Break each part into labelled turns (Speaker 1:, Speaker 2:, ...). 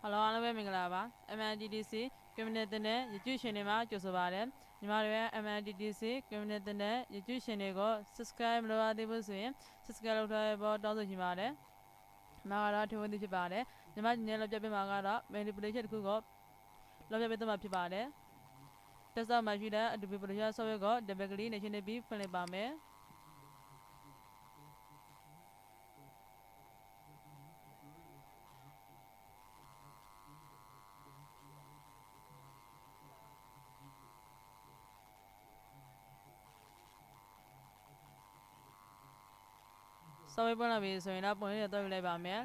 Speaker 1: Hello အားလုံးပဲမင်္ဂလာပါ MNDDC Community နဲ့ရကျရှင်တွေမှာကြိုဆိုပါရစေညီမတို့ရဲ့ MNDDC Community နဲ့ရကျရှင်တွေကို subscribe မလုပ်ရသေးဘူးဆိုရင် subscribe လုပ်ထားဖို့တောင်းဆိုချင်ပါတယ်။မှာကတော့ထိုးဝင်သိဖြစ်ပါတယ်။ညီမညီနဲ့လောက်ပြပေးမှာကတော့ manipulation တစ်ခုကိုလောက်ပြပေးသွားမှာဖြစ်ပါတယ်။တက်ဆောက်မှာရှိတဲ့ Adobe Photoshop software ကို double click နဲ့ရှင်းနေပြီးဖွင့်လိုက်ပါမယ်။ဆောက်ဝဲပွင့်လာပြီဆိုရင်တော့ပုံလေးတွေတော့ယူလိုက်ပါမယ်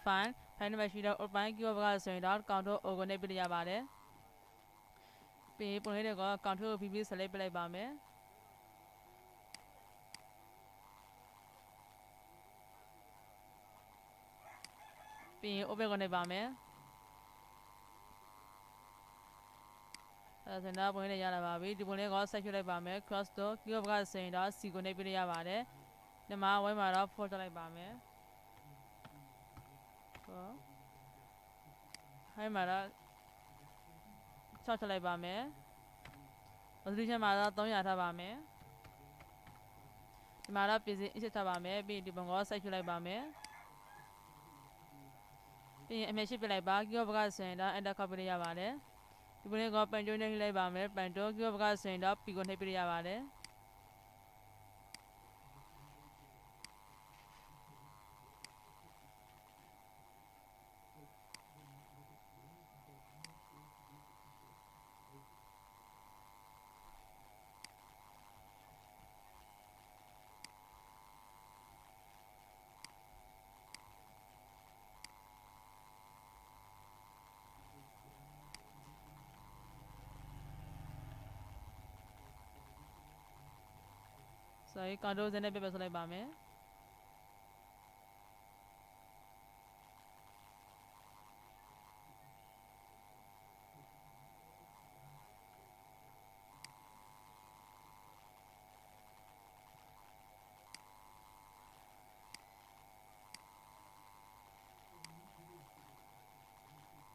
Speaker 1: file နံပါတ်ရှိတော့ open keyword ကဆိုရင်တော့ control O ကိုနှိပ်ပြရပါတယ်ပြီးပုံလေးတွေက control PP select ပြလိုက်ပါမယ်ပြီး open ကိုနှိပ်ပါမယ်ဆိုတော့ပုံလေးတွေရလာပါပြီဒီပုံလေးကိုဆက်ဖြုတ်လိုက်ပါမယ် cross to keyword ကဆိုရင်တော့ C ကိုနှိပ်ပြရပါတယ်ဒီမှာဝိုင်းမှာတော့ fold လိုက်ပါမယ်ဟိုင်းမှာတော့6ထည့်လိုက်ပါမယ် resolution မှာတော့300ထားပါမယ်ဒီမှာတော့ပြင်ဆင်အစ်ထားပါမယ်ပြီးဒီပုံကိုဆက်ဖြုတ်လိုက်ပါမယ်ပြီးအမြဲရှိပြလိုက်ပါ keyword ကဆိုရင်တော့ enter copy ရပါတယ်ဒီပုံလေးကိုပန်တိုးနဲ့နှိပ်လိုက်ပါမယ်ပန်တိုး keyword ကဆိုရင်တော့ P ကိုနှိပ်ပြရပါတယ်ဆိုရင် control Z နဲ့ပြဆွလိုက်ပါမယ်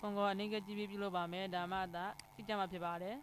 Speaker 1: ပုံကအနည်းငယ်ကြည့်ပြီးပြုလုပ်ပါမယ်ဒါမှသာကြည့်ကြမှာဖြစ်ပါတယ်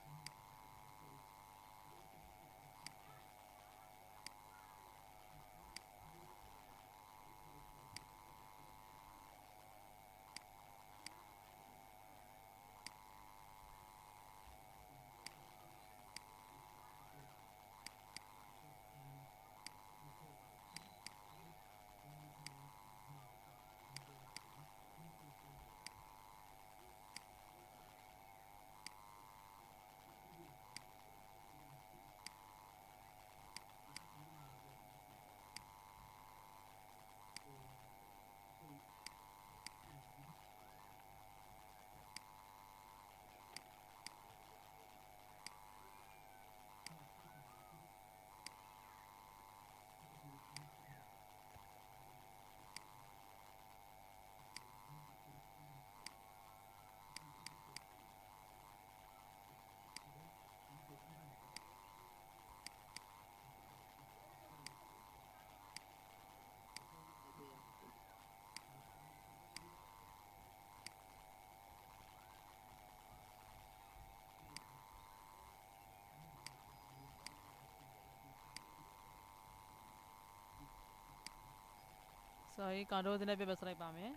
Speaker 1: ဆိုရင် control Z နဲ့ပြဆွလိုက်ပါမယ်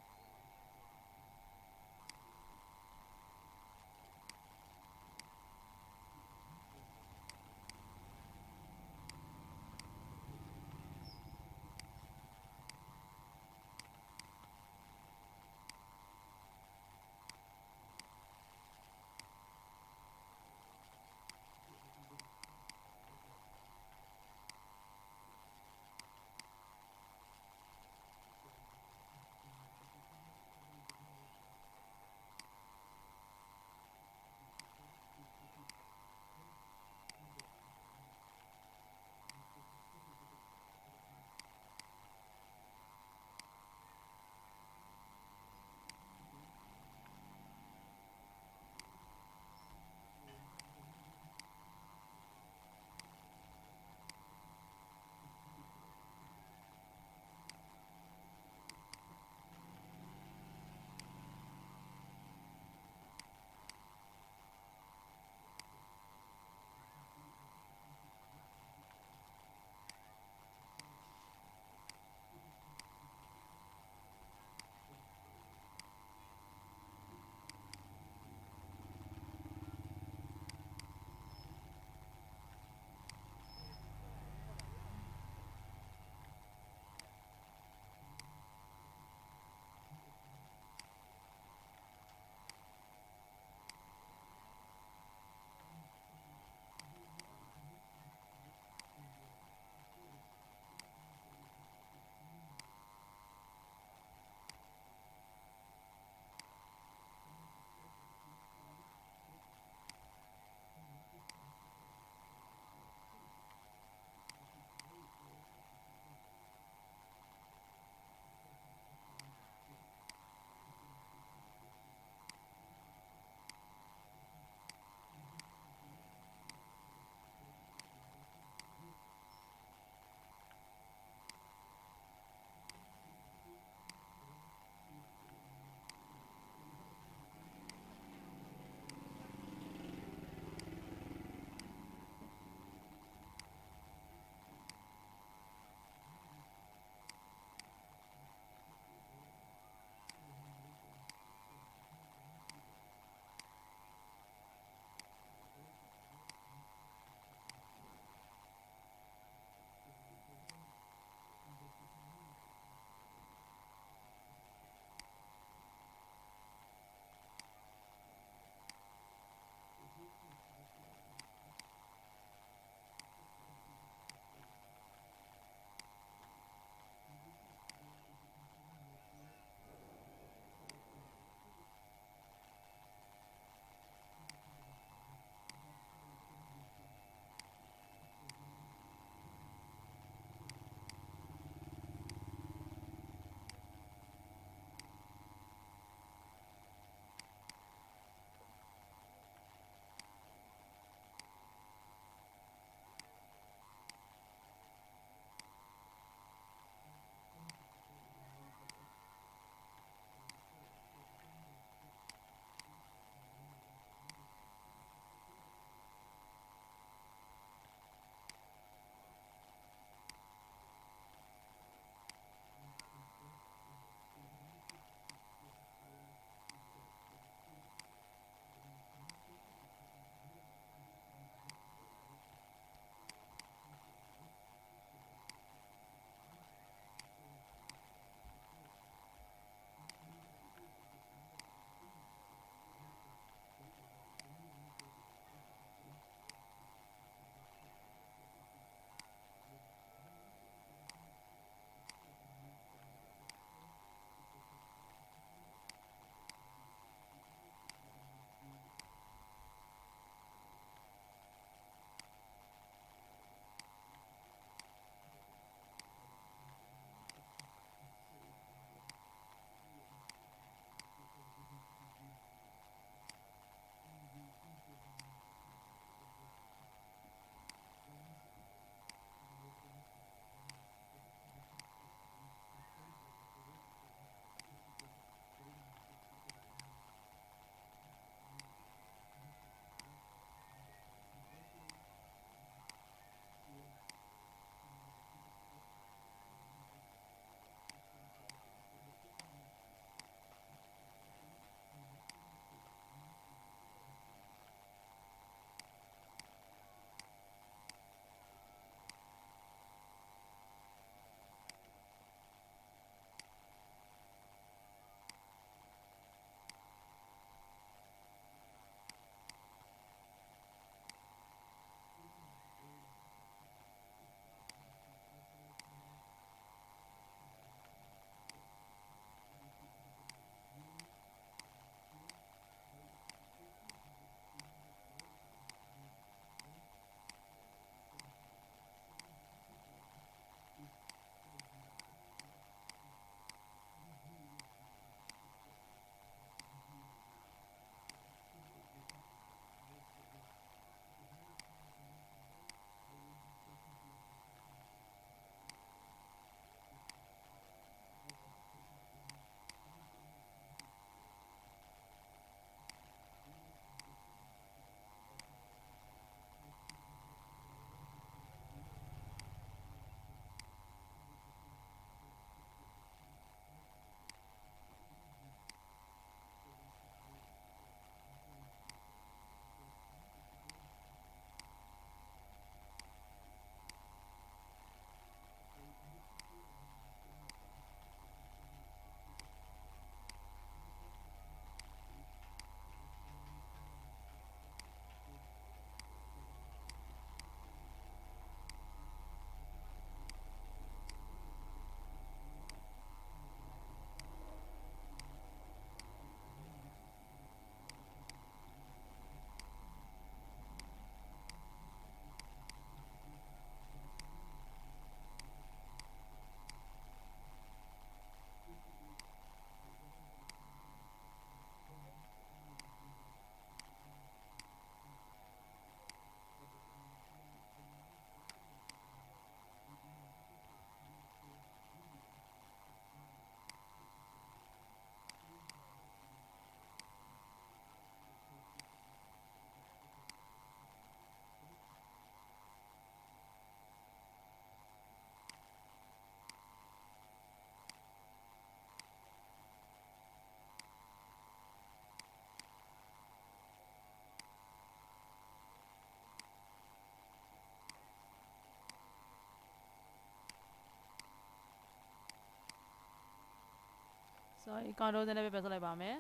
Speaker 1: sorry ကောင်တိုးစနဲ့ပဲဆက်လိုက်ပါမယ်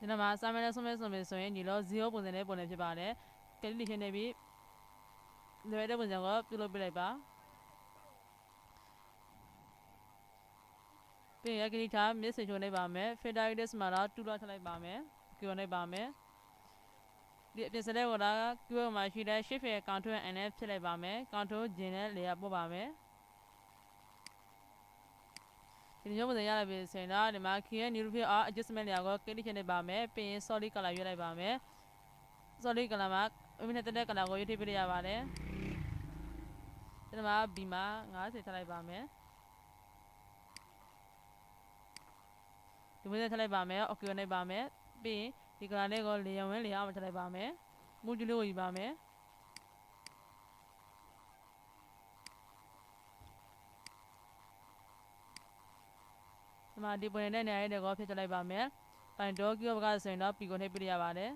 Speaker 1: ဒီနေ့မှာစာမနဲ့ဆုံးမဲ့ဆိုရင်ဒီလို0ပုံစံနဲ့ပုံနဲ့ဖြစ်ပါတယ်ကလေးလေးရှင်းနေပြီလွယ်တဲ့ပုံစံကိုပြုလုပ်ပြလိုက်ပါပြီးရင်ကလေးထား miss ချိုးနေပါမယ် federides မှာတော့2လောက်ထလိုက်ပါမယ်ကြော်နေပါမယ်ဒီအပြင်စတဲ့ကိုတော့ကျိုးမှာရှိတဲ့ shift ရဲ့ control n နဲ့ဖြစ်လိုက်ပါမယ် control J နဲ့ layer ပို့ပါမယ်ဒီမျိုးပုံစံရလာပြီဆိုရင်တော့ဒီမှာ key ရဲ့ new field adjustment layer ကို click ချနေပါမယ်ပြီးရင် solid color ရွေးလိုက်ပါမယ် solid color မှာအမိနဲ့တက်တဲ့ color ကိုရွေးထည့်ပေးရပါတယ်ဒီမှာ B မှာ50ထည့်လိုက်ပါမယ်ဒီမျိုးထည့်လိုက်ပါမယ် okay နဲ့ပါမယ်ပြီးရင်ဒီ color လေးကို layer ဝင် layer အောင်ထည့်လိုက်ပါမယ်မူဂျူလေးကိုယူပါမယ်ဒီမှာဒီပုံနဲ့နေရာတွေကိုဖြည့်ချလိုက်ပါမယ်ပိုင်တော့ key ဘကဆိုရင်တော့ P ကိုထည့်ပေးရပါတယ်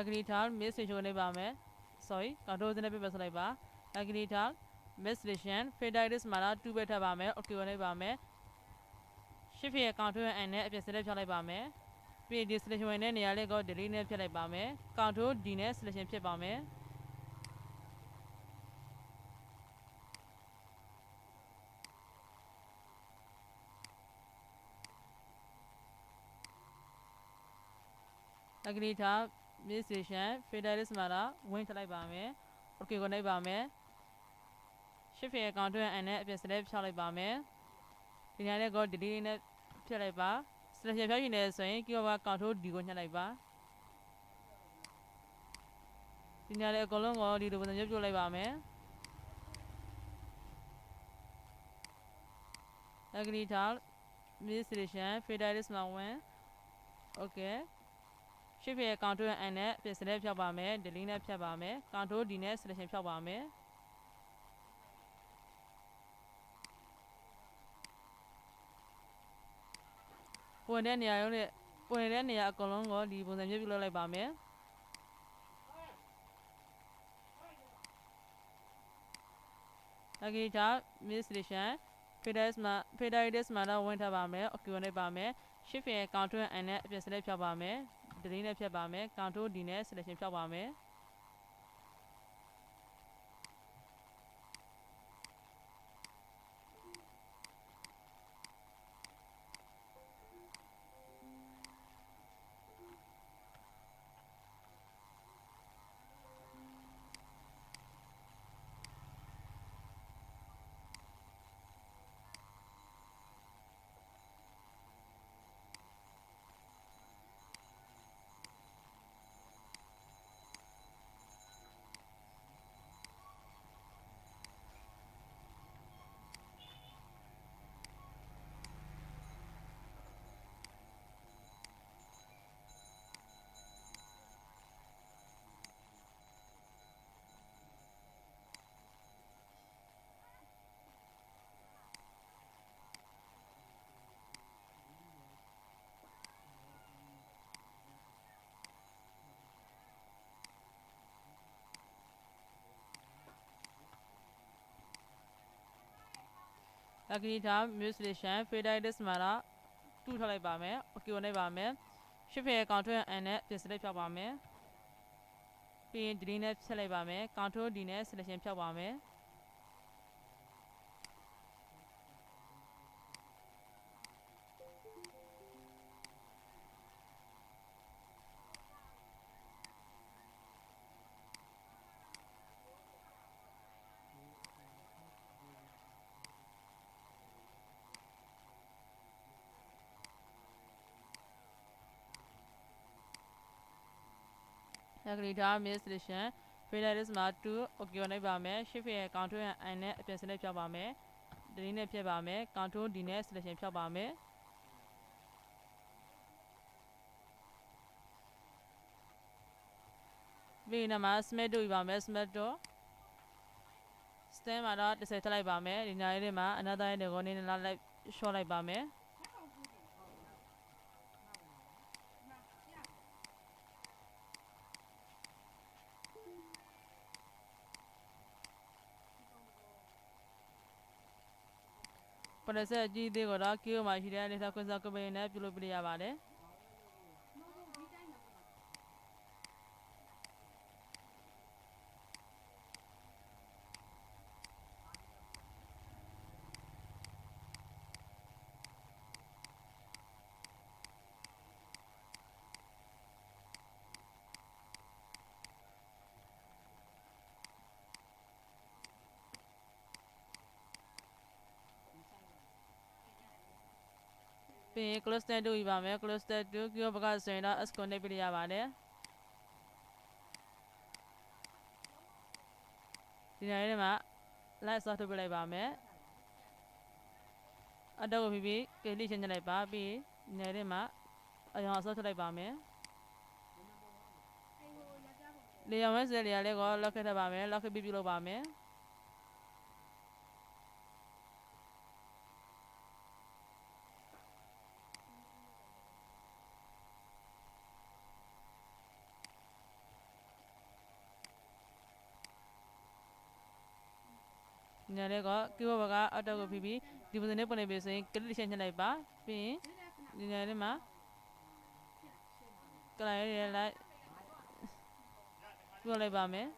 Speaker 1: agree ထား miss ချိုးနေပါမယ် sorry control နဲ့ပြဆက်လိုက်ပါ agree ထား miss selection federides မှာတော့2ပဲထပ်ပါမယ် okay နဲ့ပါမယ် shift ရဲ့ control n နဲ့အပြင် select ဖြောက်လိုက်ပါမယ်ပြီးဒီ selection ဝင်တဲ့နေရာလေးကို delete နဲ့ဖြတ်လိုက်ပါမယ် control D နဲ့ selection ဖြစ်ပါမယ်agree ထား miss selection federides မှာတော့ဝင်ထလိုက်ပါမယ် okay ကိုနှိပ်ပါမယ် shift ရဲ့ control n နဲ့အပြင် select ဖြောက်လိုက်ပါမယ်ဒီနေရာလေးကို delete နဲ့ဖြတ်လိုက်ပါ selection ဖြောက်ရှင်နေဆိုရင် keyboard control D ကိုညှပ်လိုက်ပါဒီနေရာလေးအကုန်လုံးကိုဒီလိုပုံစံမျိုးပြုတ်လိုက်ပါမယ် agree ထား miss selection federides မှာဝင် okay shift ရဲ့ control n နဲ့အပြင် select ဖြောက်ပါမယ် delete နဲ့ဖြတ်ပါမယ် control D နဲ့ selection ဖြောက်ပါမယ်ဝင်တဲ့နေရာရုံးနဲ့ဝင်တဲ့နေရာအကုန်လုံးကိုဒီပုံစံမျိုးပြုလုပ်လိုက်ပါမယ်agree ထား miss selection federides မှာတော့ဝင်ထပ်ပါမယ် okay နဲ့ပါမယ် shift ရဲ့ control n နဲ့အပြင် select ဖြောက်ပါမယ် delete နဲ့ဖြတ်ပါမယ် control D နဲ့ selection ဖြောက်ပါမယ် Lucky time mutilation Feditis Mara 2ထားလိုက်ပါမယ်။ Okay နဲ့ပါမယ်။ ရှစ်ဖက်ကောင်ထွန်းအန်နဲ့ပြင်စလိုက်ဖြောက်ပါမယ်။ပြီးရင်ဒီနဲ့ဖြတ်လိုက်ပါမယ်။ကောင်ထွန်းဒီနဲ့ selection ဖြောက်ပါမယ်။Lucky time mutilation Feditis Mara 2 Okay နဲ့ပါမယ်။ရှစ်ဖက်ကောင်ထွန်းအန်နဲ့ပြင်စလိုက်ဖြောက်ပါမယ်။ဒီနဲ့ဖြတ်ပါမယ်။ကောင်ထွန်းဒီနဲ့ selection ဖြောက်ပါမယ်။ပြီးရင်မှာ smart တို့ပြပါမယ် smart တို့ stem မှာတော့10ထည့်လိုက်ပါမယ်ဒီနားလေးမှာ another တွေကိုနည်းနည်းလိုက် short လိုက်ပါမယ်ပရစက်ကြီးသေးကိုတော့ queue မှာရှိတဲ့အနေထားကွန်ဆာကပင်းနဲ့ပြုလုပ်ပြရပါတယ်ပြီးရင် close tab တို့ပြပါမယ် close tab 2 queue ဘက်ကဆိုရင်တော့ s connect ပြရပါတယ်ဒီနေရာလေးမှာ live start ထုတ်ပြလိုက်ပါမယ်အတော့ကိုပြီးကလစ်ချင်းလိုက်ပါပြီးဒီနေရာလေးမှာအရောင်ဆော့ထုတ်လိုက်ပါမယ်လေယာဉ်မဲစလေယာဉ်လေးကို lock ထပ်ပါမယ် lock ပြီးပြုလုပ်ပါမယ်ညနေကကိဝဘကအတော့ကိုပြီးဒီပုံစံနဲ့ပုံနေပြီဆိုရင်ကလစ်ချင်းလိုက်ပါပြီးရင်ဒီနေရာလေးမှာကလိုက်ရလိုက်ပြုလိုက်ပါမယ်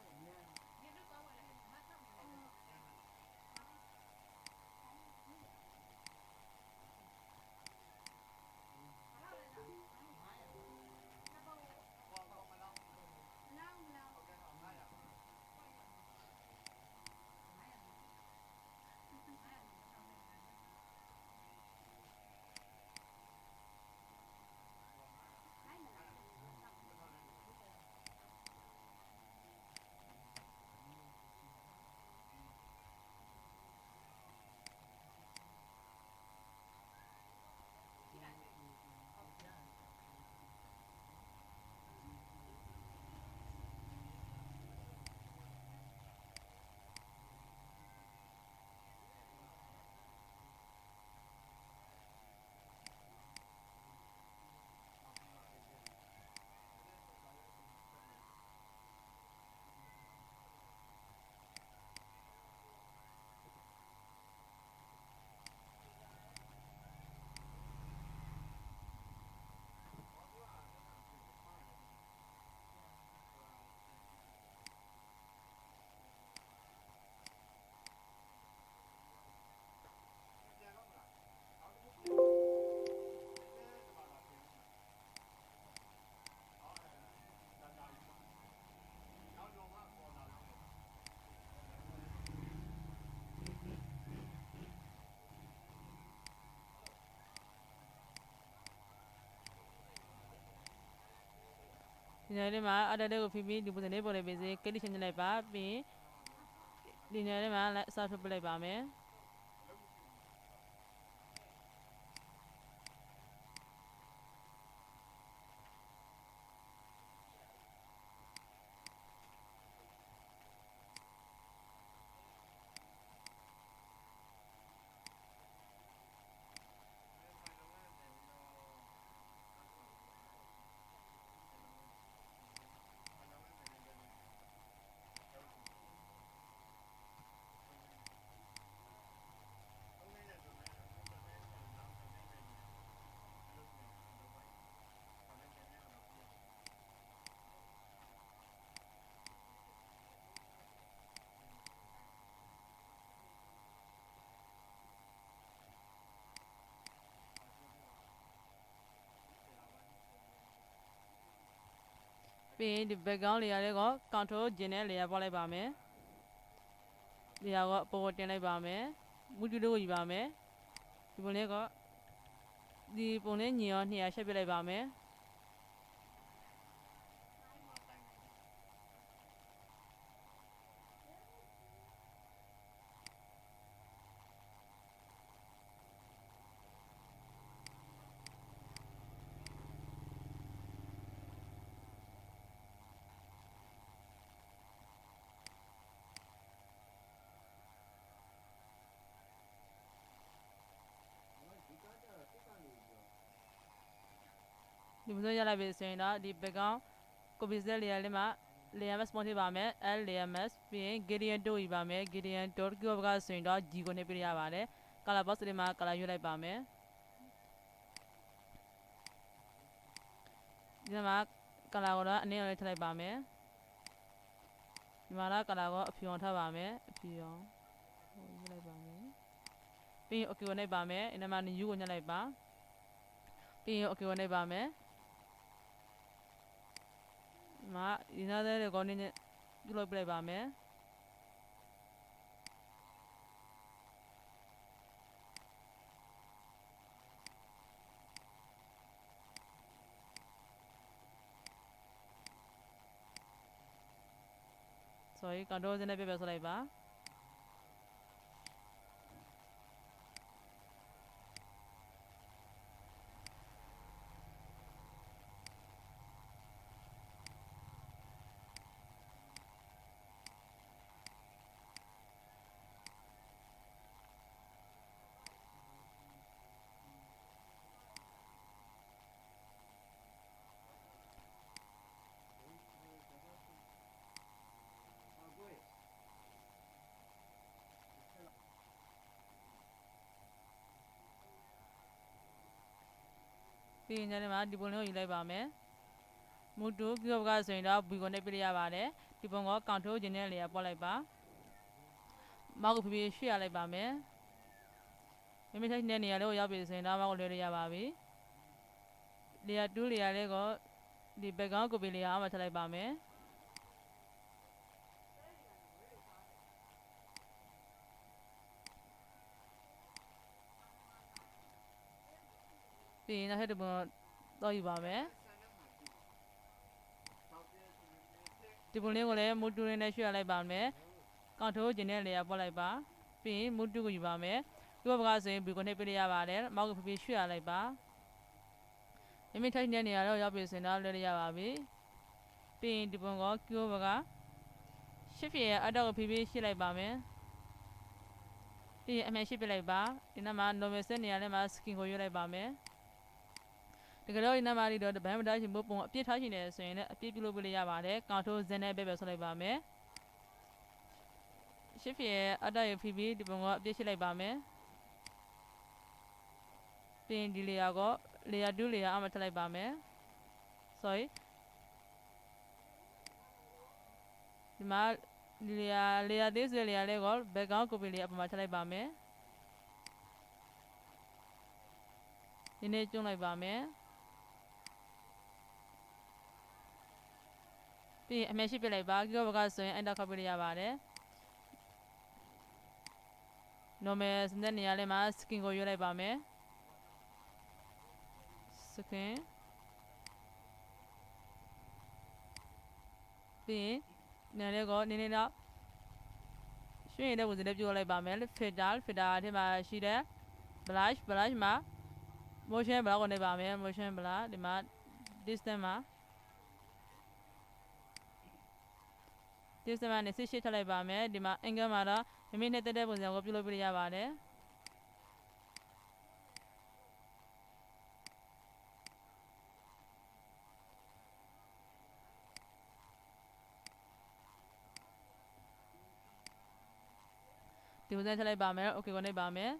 Speaker 1: ဒီနေရာလေးမှာအတော့ကိုပြီးဒီပုံစံလေးပုံနေပြီစေကလစ်ချင်းလိုက်ပါပြီးဒီနေရာလေးမှာအစားထုတ်ပြလိုက်ပါမယ် ပြီးဒီ background လေးရတဲ့က control ဂျင်းနဲ့ layer ပေါ်လိုက်ပါမယ် layer ကအပေါ်တင်လိုက်ပါမယ်မူတူလို့ယူပါမယ်ဒီပုံလေးကဒီပုံလေးညီအောင်200ရှက်ပြလိုက်ပါမယ်ဒီပုံစံရလိုက်ပြီဆိုရင်တော့ဒီ background copy set layer လေးမှာ layer mask ပေါ်ထည့်ပါမယ် L layer mask ပြီးရင် gradient တို့ယူပါမယ် gradient တို့ကဆိုရင်တော့ G ကိုနှိပ်ပြရပါတယ် color box လေးမှာ color ရွေးလိုက်ပါမယ်ဒီမှာ color ကိုတော့အနည်းအောင်လေးထည့်လိုက်ပါမယ်ဒီမှာတော့ color ကိုအဖြူအောင်ထပ်ပါမယ်အဖြူအောင်ရွေးလိုက်ပါမယ်ပြီးရင် OK ကိုနှိပ်ပါမယ်ဒီမှာ new ကိုညှပ်လိုက်ပါပြီးရင် OK ကိုနှိပ်ပါမယ်မှာဒီနားတဲ့ကောင်းနေနဲ့ပြုလုပ်ပြလိုက်ပါမယ်sorry control နဲ့ပြပြဆွလိုက်ပါပြီးရင်လည်းမှာဒီပုံလေးကိုယူလိုက်ပါမယ်မူတူပြုတ်ကဆိုရင်တော့ B ကိုနှိပ်ပြရပါတယ်ဒီပုံက control ဂျင်းနဲ့ layer ပေါ်လိုက်ပါမောက်ကိုဖြည်းဖြည်းရွှေ့ရလိုက်ပါမယ်မိမိထိုက်တဲ့နေရာလေးကိုရောက်ပြီဆိုရင်တော့မောက်ကိုလွှဲလို့ရပါပြီ layer 2 layer လေးကိုဒီ background copy layer အောက်မှာထည့်လိုက်ပါမယ်ပြီးရင်နောက်ထပ်တစ်ပုံတော့ယူပါမယ်ဒီပုံလေးကိုလည်းမူတူနဲ့ရွှေ့ရလိုက်ပါမယ် control ဂျင်းနဲ့ layer ပေါ်လိုက်ပါပြီးရင်မူတူကိုယူပါမယ်ဒီဘက်ကဆိုရင် B ကိုနှိပ်ပြရပါတယ်မောက်ကိုဖြည်းဖြည်းရွှေ့ရလိုက်ပါမိမိထိုက်တဲ့နေရာတော့ရောက်ပြီဆိုရင်တော့လွှဲလို့ရပါပြီပြီးရင်ဒီပုံက Q ဘက်က shift ရဲ့အတော့ကိုဖြည်းဖြည်းရှင်းလိုက်ပါမယ်ပြီးရင်အမှန်ရှင်းပြလိုက်ပါဒီနောက်မှာ normal set နေရာထဲမှာ skin ကိုရွေးလိုက်ပါမယ်ဒီကတော့ဒီနောက်မှာဒီတော့ဗန်မတားရှင်ပုံအပြည့်ထားရှင်နေဆိုရင်လည်းအပြည့်ပြုလုပ်ပြလို့ရပါတယ် control Z နဲ့ပဲဆွလိုက်ပါမယ် shift ရဲ့အတော့ရဖြည်းဖြည်းဒီပုံကအပြည့်ရှင်းလိုက်ပါမယ်ပြီးရင်ဒီ layer ကို layer 2 layer အောက်မှာထည့်လိုက်ပါမယ် sorry ဒီမှာ layer သေးဆို layer လေးကို background copy လေးအပေါ်မှာထည့်လိုက်ပါမယ်ဒီနေ့ကျုံလိုက်ပါမယ်ပြီးရင်အမှန်ရှိပြလိုက်ပါကြောဘကဆိုရင် enter copy ရပါတယ် normal စတဲ့နေရာလေးမှာ skin ကိုရွေးလိုက်ပါမယ် skin ပြီးရင်နေရာလေးကိုနည်းနည်းတော့ရွှေ့ရတဲ့ဝင်စလေးပြုတ်လိုက်ပါမယ် filter ထဲမှာရှိတဲ့ blush မှာ motion blur ကိုနှိပ်ပါမယ် motion blur ဒီမှာ distance မှာ distance မှာ28ထည့်လိုက်ပါမယ်ဒီမှာ angle မှာတော့မိမိနဲ့တက်တဲ့ပုံစံကိုပြုလုပ်ပြရပါတယ်ဒီပုံစံထည့်လိုက်ပါမယ် okay ကိုနှိပ်ပါမယ်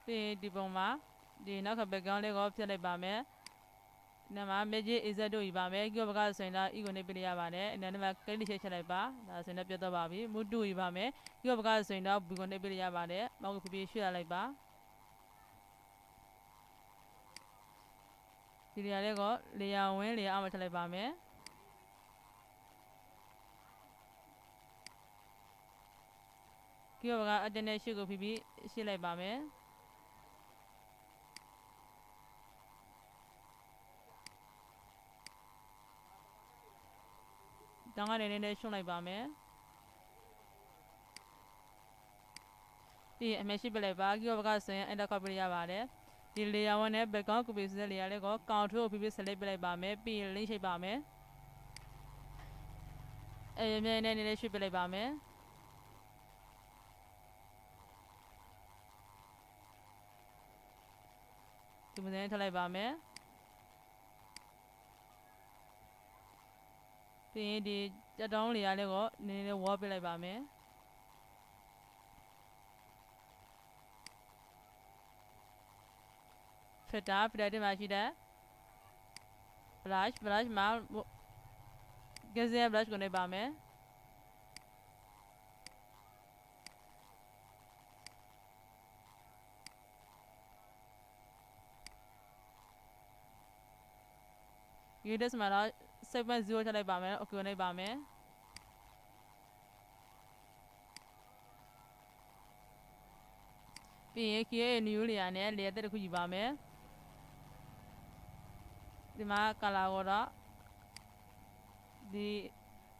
Speaker 1: ပြီးဒီပုံမှာဒီနောက်က background လေးကိုဖြတ်လိုက်ပါမယ်ဒီမှာ magic z တို့ယူပါမယ်ကြောဘကဆိုရင်တော့ e ကိုနှိပ်ပြရပါတယ်ဒီမှာ click ချက်လိုက်ပါဒါဆိုရင်ပြတ်တော့ပါပြီမူတူယူပါမယ်ကြောဘကဆိုရင်တော့ b ကိုနှိပ်ပြရပါတယ်မောက်ကိုဖြည်းဖြည်းရွှေ့ရလိုက်ပါ ဒီနေရာလေးကိုလေယာဝင်းလေယာအောက်မှာထည့်လိုက်ပါမယ်ကီယိုဘကအတင်းနဲ့ရှေ့ကိုဖိပြီးရှေ့လိုက်ပါမယ်တောင်းကနေနဲ့ရှုံးလိုက်ပါမယ်ပြီးအမေရှိပလိုက်ပါကီယိုဘကဆိုရင်အင်တာကော်ပီရပါတယ်ဒီလေယာဝင်းနဲ့ background copy ဆိုတဲ့လေယာလေးကိုကောင်ထိုးကိုဖိပြီး select ပလိုက်ပါမယ်ပြီးရင် link ချိတ်ပါမယ်အမြဲနဲ့ရွှေ့ပလိုက်ပါမယ်ဒီပုံစံနဲ့ထည့်လိုက်ပါမယ်ပြီးရင်ဒီတက်တောင်းလေယာလေးကိုနည်းနည်းဝါပလိုက်ပါမယ်ဖက်တာတင်မှာရှိတဲ့ brush မှာ brush ကိုနေပါမယ်ဒီတက်မှာတော့ 7.0 ထည့်လိုက်ပါမယ် okay နေပါမယ်ပြီးရင် create a new layer နဲ့ layer တစ်ခုယူပါမယ်ဒီမှာ color ကိုတော့ဒီ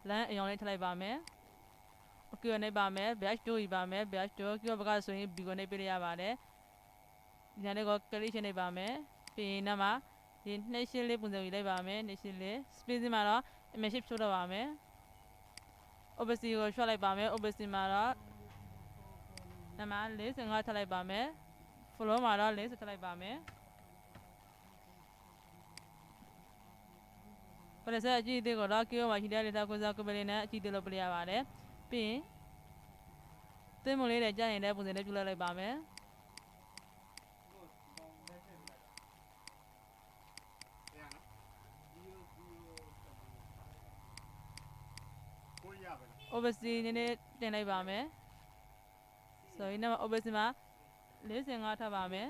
Speaker 1: line အရောင်လေးထည့်လိုက်ပါမယ် okay နေပါမယ် brush tool ယူပါမယ် brush tool ကဘကဆိုရင် B ကိုနေပြရပါတယ်ဒီနေ့ကို click နေပါမယ်ပြီးရင်နောက်မှာဒီနှိပ်ရှင်းလေးပုံစံယူလိုက်ပါမယ်နှိပ်ရှင်းလေး spacing မှာတော့ image ဖြုတ်တော့ပါမယ် opacity ကိုလျှော့လိုက်ပါမယ် opacity မှာတော့ဒီမှာ45ထည့်လိုက်ပါမယ် flow မှာတော့40ထည့်လိုက်ပါမယ်ပရိသတ်အကြည့်အသေးကိုတော့ keyboard မှာရှိတဲ့ data ကိုစားကပလေးနဲ့အကြည့်သေးလို့ပြရပါတယ်ပြီးရင်သင်းမလေးနဲ့ကြာရင်တဲ့ပုံစံနဲ့ပြုလုပ်လိုက်ပါမယ်opacity နည်းနည်းတင်လိုက်ပါမယ်ဆိုရင်နောက် opacity မှာ45ထပ်ပါမယ်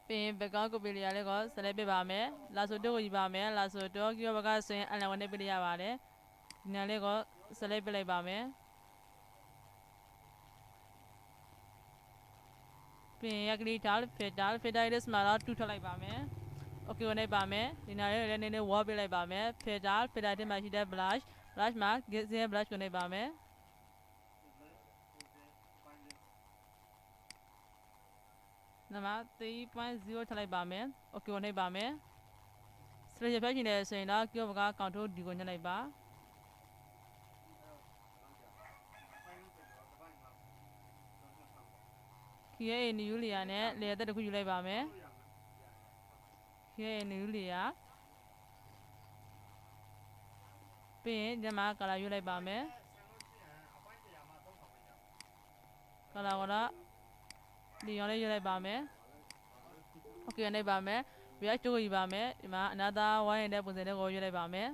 Speaker 1: ပြီးရင် background copy လေးလေးကို select ပေးပါမယ်လာဆိုတော့ကိုယူပါမယ်လာဆိုတော့ keyboard ဘက်ကဆိုရင် align နဲ့ပြရပါတယ်ဒီနေရာလေးကို select ပေးလိုက်ပါမယ်ပြီးရင် click ထား filter iris မှာတော့2ထည့်လိုက်ပါမယ် okay ကိုနေပါမယ်ဒီနေရာလေးလည်းနည်းနည်း wall ပေးလိုက်ပါမယ် filter တင်မှာရှိတဲ့ blushမှာ gradient blush ကိုနေပါမယ်နံပါတ် 3.0 ထည့်လိုက်ပါမယ် okay ကိုနှိပ်ပါမယ် selection ဖျက်ချင်တယ်ဆိုရင်တော့ keyboard က control D ကိုညှိလိုက်ပါ create a new layer နဲ့ layer တစ်ခုယူလိုက်ပါမယ် create a new layer ပြီးရင်ဒီမှာ color ယူလိုက်ပါမယ် color ကိုတော့ဒီရောင်လေးယူလိုက်ပါမယ် okay နှိပ်ပါမယ် brush tool ကိုယူပါမယ်ဒီမှာ another one တဲ့ပုံစံလေးကိုယူလိုက်ပါမယ်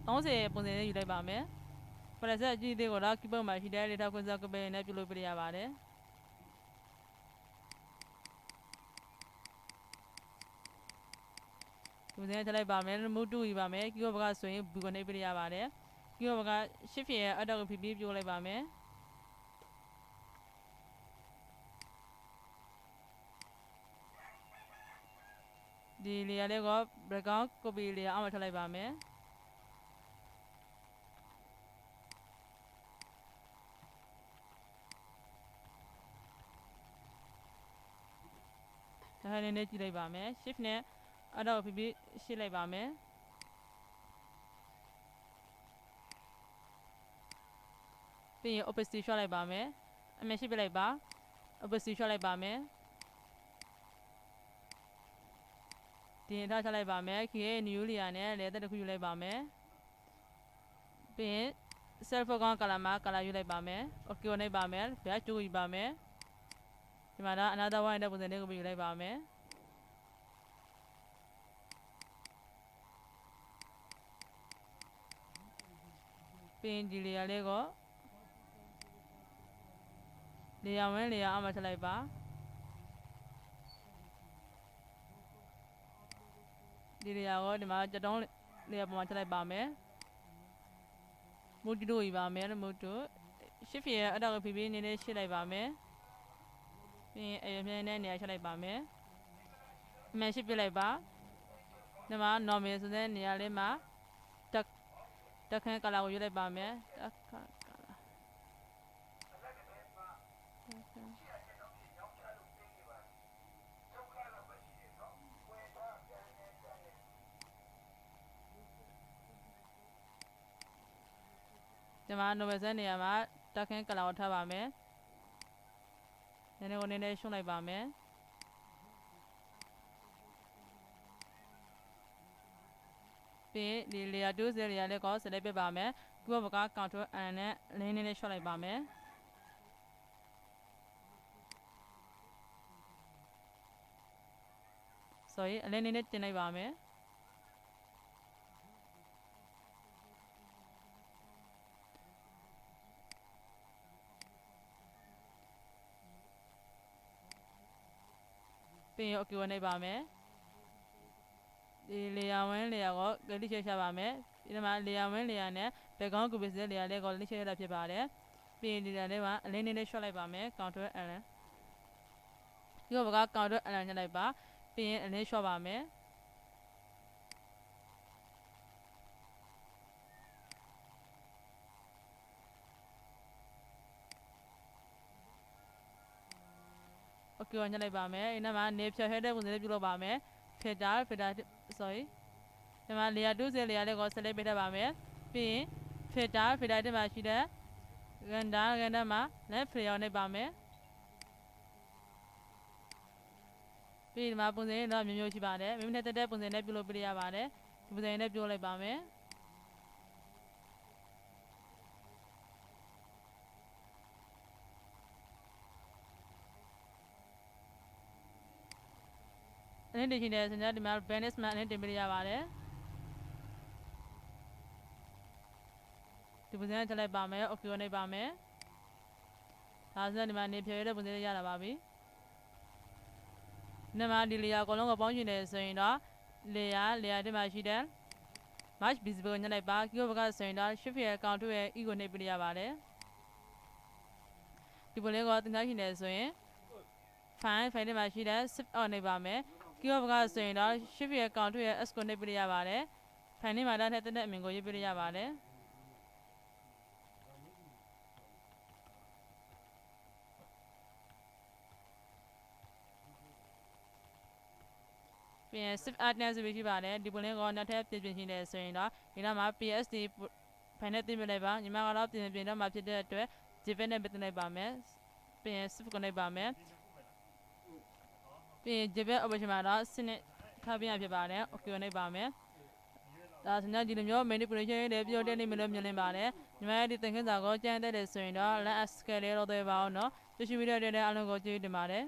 Speaker 1: 30ပုံစံလေးယူလိုက်ပါမယ်ပလက်ဆက်အကြည့်သေးကိုတော့ keyboard မှာရှိတဲ့ data ခွင့်စားကပယ်နဲ့ပြုလုပ်ပြရပါတယ်ဒီပုံစံထည့်လိုက်ပါမယ် remove tool ယူပါမယ် keyboard ကဆိုရင် B ကိုနှိပ်ပြရပါတယ် keyboard က shift ရဲ့အတောက်ကိုဖိပြီးပြိုးလိုက်ပါမယ်ဒီ layer လေးကို background copy layer အောက်မှာထည့်လိုက်ပါမယ်ဒါနဲ့နည်းကြည့်လိုက်ပါမယ် shift နဲ့အတောက်ဖိပြီးရှင်းလိုက်ပါမယ်ပြီးရင် opacity လျှော့လိုက်ပါမယ်အမြဲရှိပြလိုက်ပါ opacity လျှော့လိုက်ပါမယ် တင်ထားချလိုက်ပါမယ်ခေနျူလီယာနဲ့လေသက်တစ်ခုယူလိုက်ပါမယ်ပြီးရင် self account ကလာမှာကလာယူလိုက်ပါမယ် okay ကိုနှိပ်ပါမယ်ဘယ်ကျိုးယူပါမယ်ဒီမှာတော့ another one တဲ့ပုံစံလေးကိုယူလိုက်ပါမယ်ပြီးရင်ဒီလေယာလေးကိုလေယာဝင်လေယာအမှထလိုက်ပါဒီလေယာကိုဒီမှာကြက်တုံးလေယာပေါ်မှာထလိုက်ပါမယ်မူတူတို့ယူပါမယ်မူတူရှစ်ဖြစ်ရဲ့အတော့ဖိဖိနေနေရှစ်လိုက်ပါမယ်ပြီးရင်အရမြဲနဲ့နေရာချလိုက်ပါမယ်အမှန်ရှစ်ပြလိုက်ပါဒီမှာ normal ဆိုတဲ့နေရာလေးမှာတက်ခန်းကလာကိုယူလိုက်ပါမယ်တက်ခန်းကလာဒီမှာ normal ဆိုတဲ့နေရာမှာတက်ခန်းကလာကိုထားပါမယ်နည်းနည်းကိုနည်းနည်းရှုံးလိုက်ပါမယ်ပြီးဒီ layer 2 layer လေးကို select ပြပါမယ်ဒီဘက်က control N နဲ့ lane နဲ့ short လိုက်ပါမယ်sorry အလင်းလေးနဲ့တင်လိုက်ပါမယ်ပြီးရင် okay ဝင်နေပါမယ်ဒီ layer 1 layer ကို click ချပါမယ်ဒီမှာ layer 1 layer နဲ့ background copy တဲ့ layer လေးကို click ချရတာဖြစ်ပါတယ်ပြီးရင်ဒီ layer လေးမှာအလင်းလေးနဲ့ short လိုက်ပါမယ် control N ဒီဘက်က control N ညှပ်လိုက်ပါပြီးရင်အလင်း short ပါမယ်โอเคညှပ်လိုက်ပါမယ်ဒီမှာနေဖြတ်ခဲတဲ့ပုံစံလေးပြုလုပ်ပါမယ် filter sorry ဒီမှာ layer 2 layer လေးကို select ပေးထားပါမယ်ပြီးရင် filter ဒီမှာရှိတဲ့ render မှာ left layer နှိပ်ပါမယ်ပြီးဒီမှာပုံစံတော့မျိုးမျိုးရှိပါတယ်မိမိနဲ့တက်တဲ့ပုံစံနဲ့ပြုလုပ်ပေးရပါတယ်ဒီပုံစံနဲ့ပြုလုပ်လိုက်ပါမယ်အရင်တင်ရှိတဲ့စံဒီမှာ balance မှာအရင်တင်ပေးရပါတယ်ဒီပုံစံနဲ့ချက်လိုက်ပါမယ် okay ကိုနှိပ်ပါမယ်ဒါဆိုရင်ဒီမှာနေဖြည့်ရတဲ့ပုံစံလေးရလာပါပြီဒီမှာဒီ layer အကုန်လုံးကိုပေါင်းချင်တယ်ဆိုရင်တော့ layer ဒီမှာရှိတဲ့ match visible ကိုညှပ်လိုက်ပါ keyboard ဘက်ကဆိုရင်တော့ shift ရဲ့ control ရဲ့ e ကိုနှိပ်ပေးရပါတယ်ဒီပုံလေးကိုသင်ကြားချင်တယ်ဆိုရင် file ဒီမှာရှိတဲ့ shift အောက်နှိပ်ပါမယ် keyboard ဘက်ကဆိုရင်တော့ shift ရဲ့ control ရဲ့ s ကိုနှိပ်ပေးရပါတယ် file မှာတော့ထည့်တဲ့အမြင်ကိုရေးပေးရပါတယ်ပြန် shift alt နဲ့ဆိုပြီးရှိပါတယ်ဒီပုံလေးကိုနောက်ထပ်ပြင်ရှင်းတယ်ဆိုရင်တော့ဒီနားမှာ PSD ဖိုင်နဲ့တင်ပြလိုက်ပါညီမကတော့ပြင်တော့မှာဖြစ်တဲ့အတွက် JPEG နဲ့ပြင်လိုက်ပါမယ်ပြန် shift ကိုနှိပ်ပါမယ်ပြန် JPEG option မှာတော့စနစ်ထားပြရဖြစ်ပါတယ် okay ကိုနှိပ်ပါမယ်ဒါဆိုရင်ဒီလိုမျိုး manipulation တွေပြောတဲ့နေမျိုးမြင်လင်းပါတယ်ညီမရဲ့ဒီသင်ခန်းစာကိုကြမ်းတဲ့တယ်ဆိုရင်တော့ like scale လေးလုပ်သေးပါအောင်နော်ကြည့်ရှုပြီးတဲ့အလုံးကိုကျေးဇူးတင်ပါတယ်